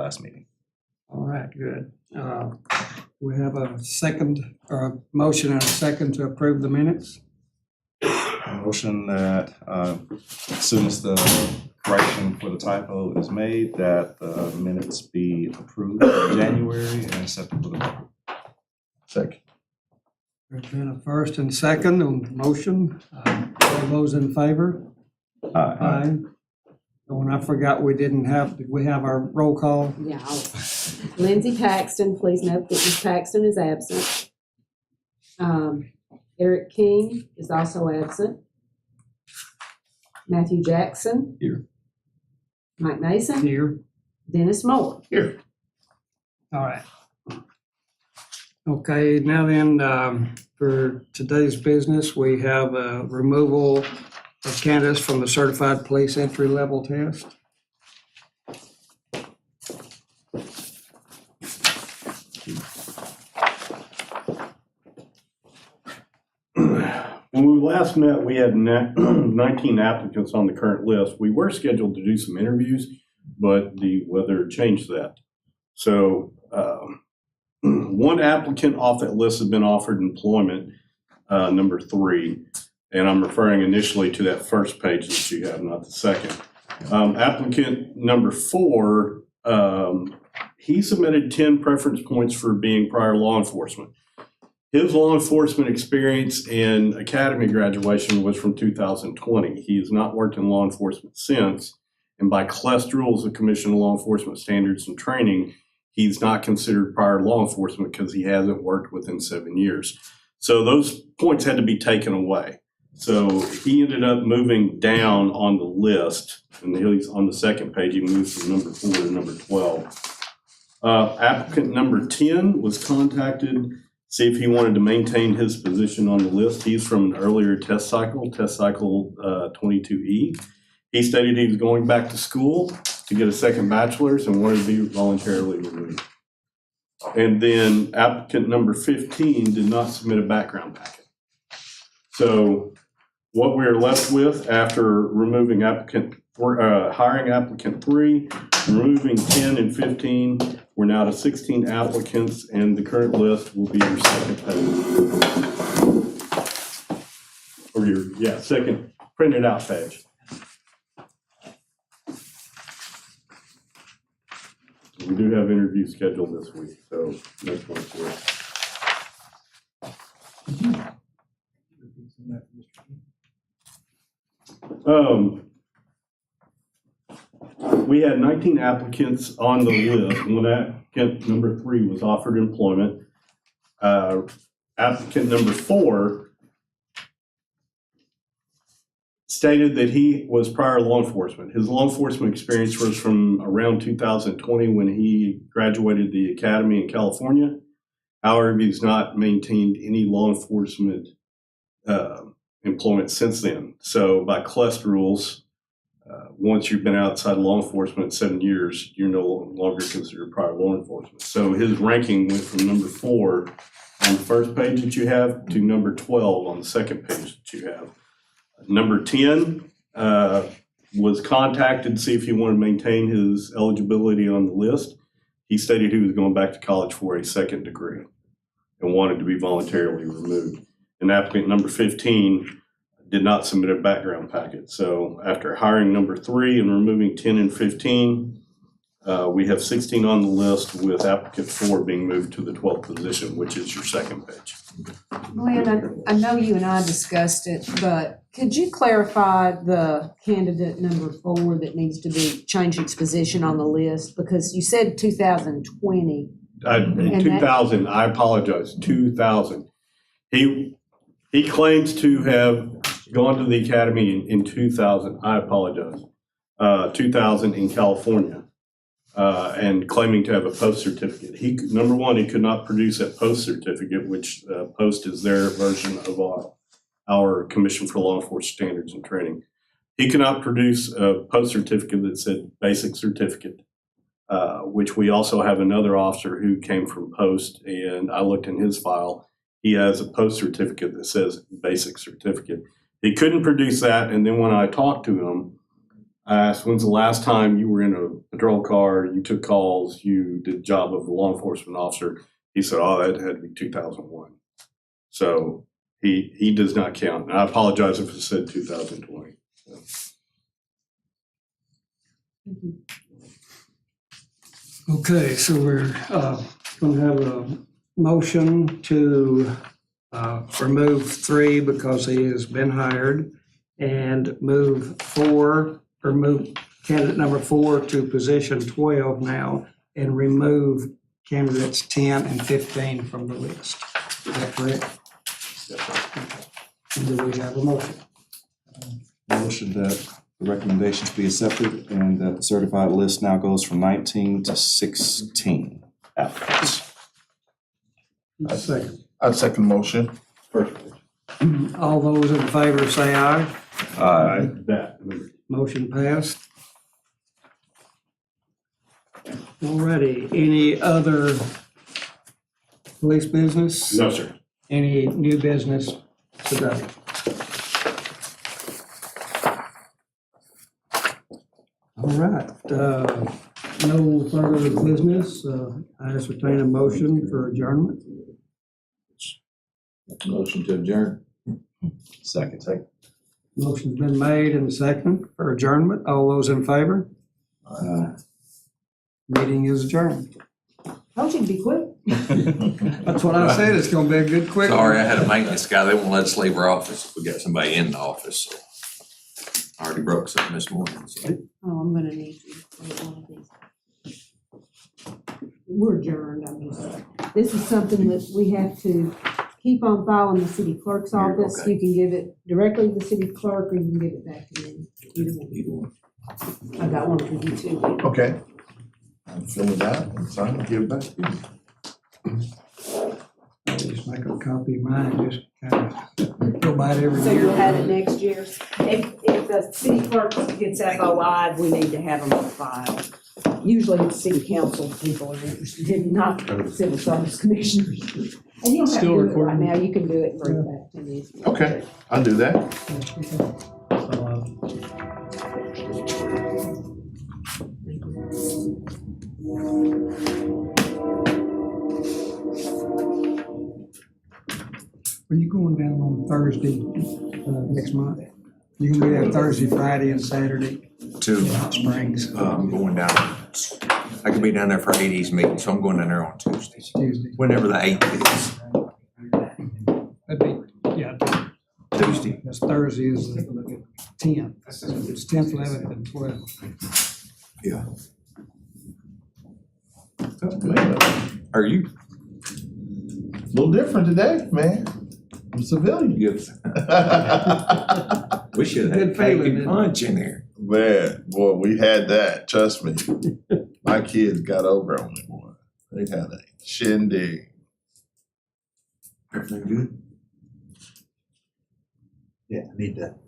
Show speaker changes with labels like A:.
A: last meeting.
B: All right, good. We have a second, or a motion and a second to approve the minutes.
A: Motion that as soon as the correction for the typo is made, that the minutes be approved in January and accepted for the record.
C: Second.
B: There's been a first and second on the motion. All those in favor? Aye. Oh, and I forgot did we have our roll call?
D: Yeah. Lindsay Paxton, please note that Ms. Paxton is absent. Eric King is also absent. Matthew Jackson.
C: Here.
D: Mike Mason.
B: Here.
D: Dennis Moore.
C: Here.
B: All right. Okay, now then, for today's business, we have a removal of candidates from the certified police entry level test.
C: When we last met, we had 19 applicants on the current list. We were scheduled to do some interviews, but the weather changed that. So one applicant off that list has been offered employment, number 3, and I'm referring initially to that first page that you have, not the second. Applicant number 4, he submitted 10 preference points for being prior law enforcement. His law enforcement experience and academy graduation was from 2020. He has not worked in law enforcement since, and by CLEST rules, the Commission of Law Enforcement Standards and Training, he's not considered prior law enforcement because he hasn't worked within 7 years. So those points had to be taken away. So he ended up moving down on the list, and he's on the second page. He moved from number 4 to number 12. Applicant number 10 was contacted, see if he wanted to maintain his position on the list. He's from an earlier test cycle 22E. He stated he was going back to school to get a second bachelor's and wanted to be voluntarily removed. And then applicant number 15 did not submit a background packet. So what we're left with after removing hiring applicant 3, removing 10 and 15, we're now to 16 applicants, and the current list will be your second page. Or your, second printed out page. We do have interviews scheduled this week, so next one's here. We had 19 applicants on the list. When applicant number 3 was offered employment, applicant number 4 stated that he was prior law enforcement. His law enforcement experience was from around 2020 when he graduated the academy in California. However, he's not maintained any law enforcement employment since then. So by CLEST rules, once you've been outside law enforcement 7 years, you're no longer considered prior law enforcement. So his ranking went from number 4 on the first page that you have to number 12 on the second page that you have. Number 10 was contacted to see if he wanted to maintain his eligibility on the list. He stated he was going back to college for a second degree and wanted to be voluntarily removed. And applicant number 15 did not submit a background packet. So after hiring number 3 and removing 10 and 15, we have 16 on the list, with applicant 4 being moved to the 12th position, which is your second page.
D: Glenn, I know you and I discussed it, but could you clarify the candidate number 4 that needs to be changed its position on the list? Because you said 2020.
C: 2000, I apologize, 2000. He claims to have gone to the academy in 2000, I apologize, 2000 in California, and claiming to have a post certificate. Number 1, he could not produce that post certificate, which post is their version of our Commission for Law Enforcement Standards and Training. He could not produce a post certificate that said basic certificate, which we also have another officer who came from post, and I looked in his file. He has a post certificate that says basic certificate. He couldn't produce that, and then when I talked to him, I asked, when's the last time you were in a patrol car, you took calls, you did the job of a law enforcement officer? He said, oh, that had to be 2001. So he does not count. And I apologize if it said 2020.
B: Okay, so we're going to have a motion to remove 3 because he has been hired, and move candidate number 4 to position 12 now, and remove candidates 10 and 15 from the list. Is that correct? And do we have a motion?
A: Motion that the recommendations be accepted and that the certified list now goes from 19 to 16 applicants.
B: Second.
E: I second motion.
B: All those in favor say aye.
A: Aye.
C: That.
B: Motion passed. Alrighty, any other police business?
C: No, sir.
B: Any new business today? All right, no further business. I entertain a motion for adjournment.
E: Motion to adjourn.
A: Second.
B: Motion's been made and second for adjournment. All those in favor? Meeting is adjourned.
D: Told you to be quick.
B: That's what I said, it's gonna be a good quick.
F: Sorry, I had a maintenance guy, they won't let us leave our office if we got somebody in the office, so. I already broke something this morning, so.
D: Oh, I'm gonna need you for one of these. We're adjourned, this is something that we have to keep on file in the city clerk's office.
F: Okay.
D: You can give it directly to the city clerk, or you can give it back to me. Either one. I got one for you too.
E: Okay. I'm filling it out and sign it, give it back to you.
B: I'll just make a copy of mine, just kind of go by it every
D: So
B: year.
D: you'll have it next year. If the city clerk gets FOI'd, we need to have them on file. Usually the city council people are interested in, not the civil service commissioners. And you don't have to
B: Still
D: do it right
B: recording?
D: now, you can do it and bring it back to me.
E: Okay, I'll do that.
B: Are you going down on Thursday, next month? You gonna be there Thursday, Friday, and Saturday,
F: To,
B: Hot Springs,
F: I'm going down, I could be down there for AD's meeting, so I'm going down there on Tuesday,
B: Tuesday?
F: whenever the 8th is.
B: That'd be, yeah,
F: Tuesday.
B: that's Thursday is the 10th. It's 10th, 11th, and 12th.
F: Yeah.
E: Man,
F: Are you?
E: a little different today, man. I'm a civilian.
F: Yes. We should have
B: Good
F: had
B: feeling,
F: cake
B: isn't
F: and
B: it?
F: punch in there.
E: Man, boy, we had that. Trust me. My kids got over on me, boy. They had a shindig.
F: Everything good?
E: Yeah, I need that.